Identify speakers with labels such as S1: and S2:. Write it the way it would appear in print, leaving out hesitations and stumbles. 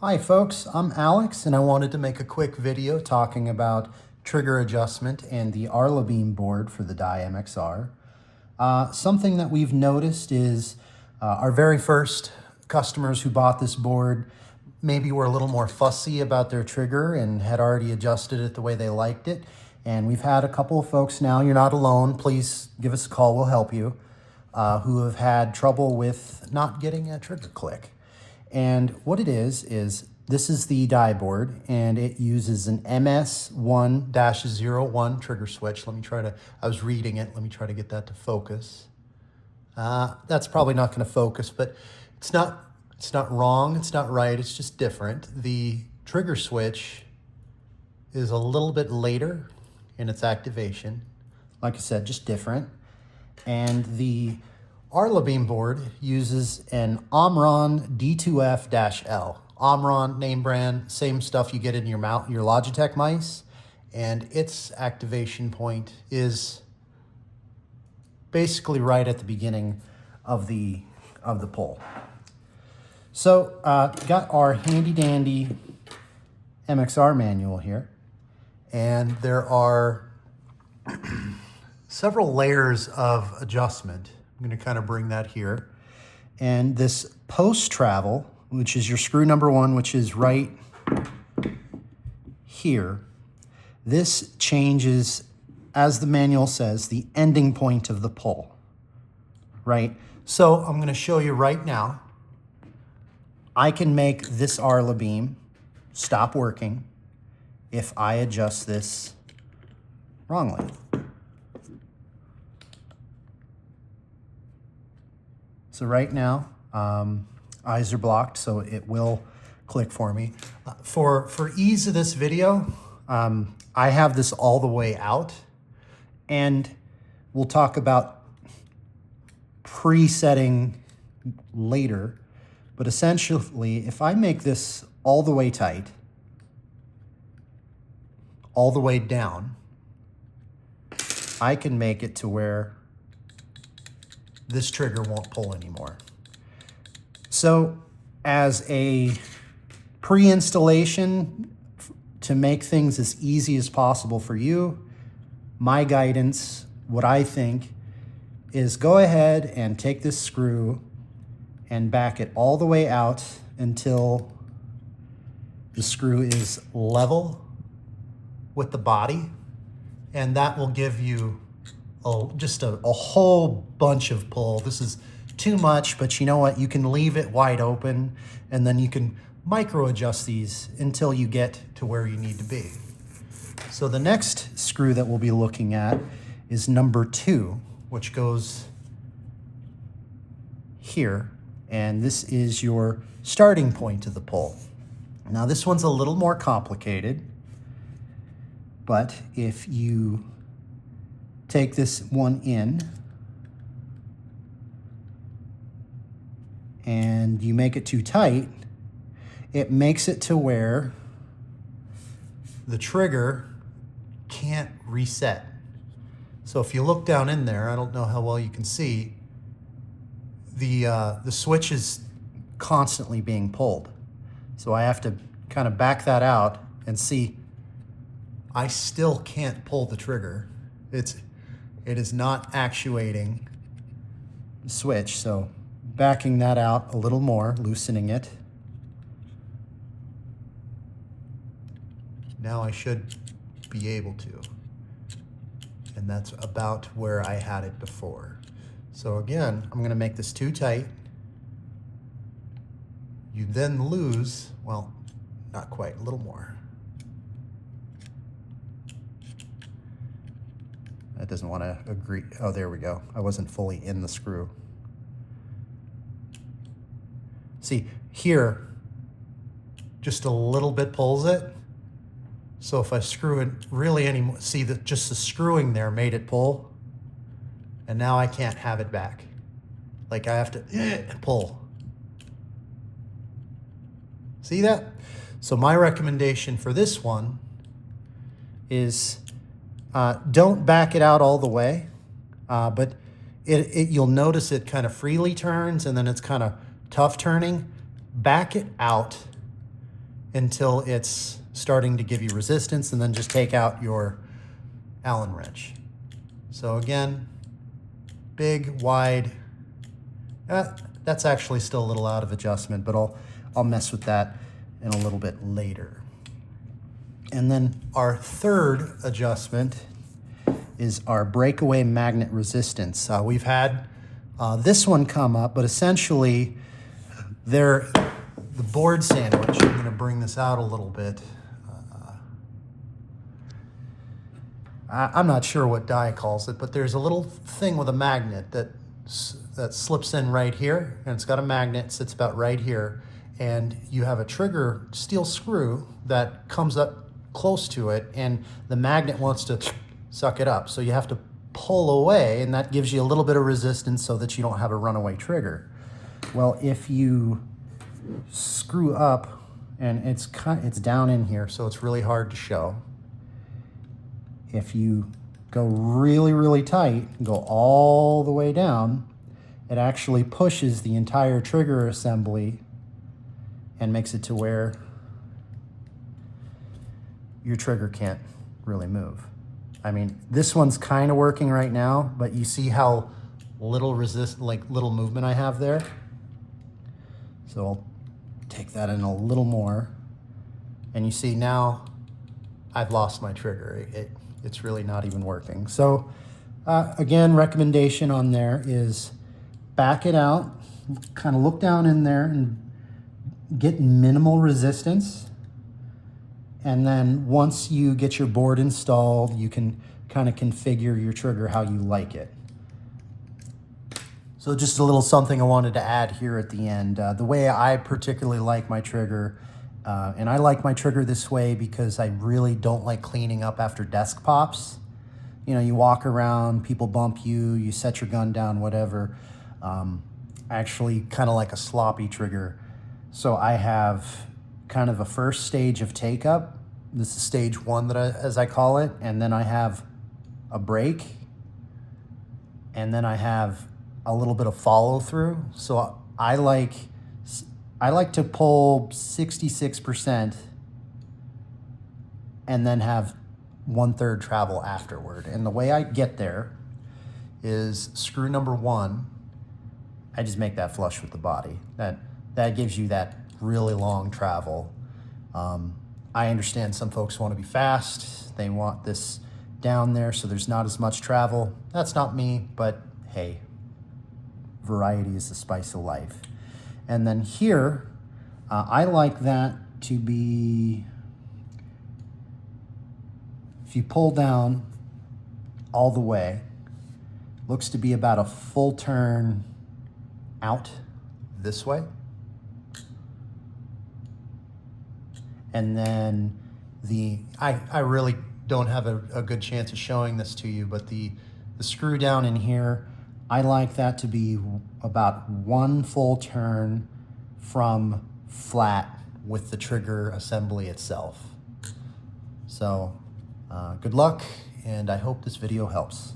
S1: Hi folks, I'm Alex and I wanted to make a quick video talking about trigger adjustment and the ARLA-Beam board for the die MXR. Something that we've noticed is our very first customers who bought this board maybe were a little more fussy about their trigger and had already adjusted it the way they liked it. And we've had a couple of folks now, you're not alone, please give us a call, we'll help you, who have had trouble with not getting a trigger click. And what it is this is the die board and it uses an MS1-01 trigger switch. I was reading it, let me try to get that to focus. That's probably not gonna focus, but it's not wrong, it's not right, it's just different. The trigger switch is a little bit later in its activation. Like I said, just different. And the ARLA-Beam board uses an Omron D2F-L. Omron name brand, same stuff you get in your Logitech mice, and its activation point is basically right at the beginning of the pull. So got our handy dandy MXR manual here, and there are several layers of adjustment. I'm going to kind of bring that here. And this post travel, which is your screw number 1, which is right here, this changes, as the manual says, the ending point of the pull, right? So I'm going to show you right now. I can make this ARLA-Beam stop working if I adjust this wrongly. So right now, eyes are blocked, so it will click for me. For ease of this video, I have this all the way out, and we'll talk about presetting later. But essentially, if I make this all the way tight, all the way down, I can make it to where this trigger won't pull anymore. So as a pre-installation to make things as easy as possible for you, my guidance, what I think, is go ahead and take this screw and back it all the way out until the screw is level with the body, and that will give you just a whole bunch of pull. This is too much, but you know what? You can leave it wide open, and then you can micro adjust these until you get to where you need to be. So the next screw that we'll be looking at is number 2, which goes here, and this is your starting point of the pull. Now this one's a little more complicated, but if you take this one in and you make it too tight, it makes it to where the trigger can't reset. So if you look down in there, I don't know how well you can see, the switch is constantly being pulled. So I have to kind of back that out and see I still can't pull the trigger. It is not actuating the switch, so backing that out a little more, loosening it. Now I should be able to. And that's about where I had it before. So again, I'm gonna make this too tight. You then lose, well, not quite, a little more. That doesn't want to agree. Oh, there we go. I wasn't fully in the screw. See, here, just a little bit pulls it. So if I screw it really anymore, see that just the screwing there made it pull. And now I can't have it back. Like I have to pull. See that? So my recommendation for this one is don't back it out all the way, but you'll notice it kind of freely turns and then it's kind of tough turning. Back it out until it's starting to give you resistance, and then just take out your Allen wrench. So again, big, wide. That's actually still a little out of adjustment, but I'll mess with that in a little bit later. And then our third adjustment is our breakaway magnet resistance. We've had this one come up, but essentially the board sandwich, I'm gonna bring this out a little bit. I'm not sure what Dye calls it, but there's a little thing with a magnet that slips in right here, and it's got a magnet, sits about right here, and you have a trigger steel screw that comes up close to it, and the magnet wants to suck it up. So you have to pull away, and that gives you a little bit of resistance so that you don't have a runaway trigger. Well, if you screw up, and it's down in here, so it's really hard to show. If you go really, really tight and go all the way down, it actually pushes the entire trigger assembly and makes it to where your trigger can't really move. I mean, this one's kind of working right now, but you see how little little movement I have there? So I'll take that in a little more. And you see now I've lost my trigger. It's really not even working. So again, recommendation on there is back it out, kind of look down in there and get minimal resistance. And then once you get your board installed, you can kind of configure your trigger how you like it. So just a little something I wanted to add here at the end. The way I particularly like my trigger, and I like my trigger this way because I really don't like cleaning up after desk pops. You know, you walk around, people bump you, you set your gun down, whatever. Actually kind of like a sloppy trigger. So I have kind of a first stage of take up. This is stage one, as I call it. And then I have a break. And then I have a little bit of follow through. So I like to pull 66% and then have 1/3 travel afterward. And the way I get there is screw number one, I just make that flush with the body. That gives you that really long travel. I understand some folks want to be fast. They want this down there so there's not as much travel. That's not me, but hey, variety is the spice of life. And then here, I like that to be, if you pull down all the way, looks to be about a full turn out this way. And then I really don't have a good chance of showing this to you, but the screw down in here, I like that to be about 1 full turn from flat with the trigger assembly itself. So good luck, and I hope this video helps.